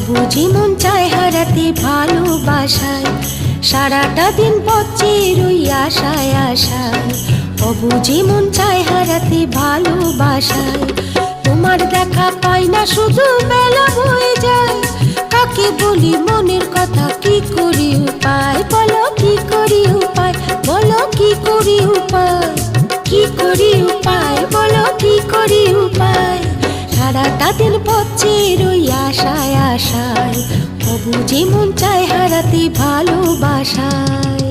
অবুঝি মন চায় হারাতে ভালোবাসায়, সারাটা দিন পচে রই আশায় আশায়। অবুঝি মন চায় হারাতে ভালোবাসায়, তোমার দেখা পাই না শুধু বেলা হয়ে যায়। কাকে বলি মনের কথা, কি করি উপায় বলো, কি করি উপায় বলো, কি করি উপায়, কি করি উপায় বলো, কি করি উপায়। সারাটা দিন পচে রই আশায় আশায়, অবুঝি মন চায় হারাতে ভালোবাসায়।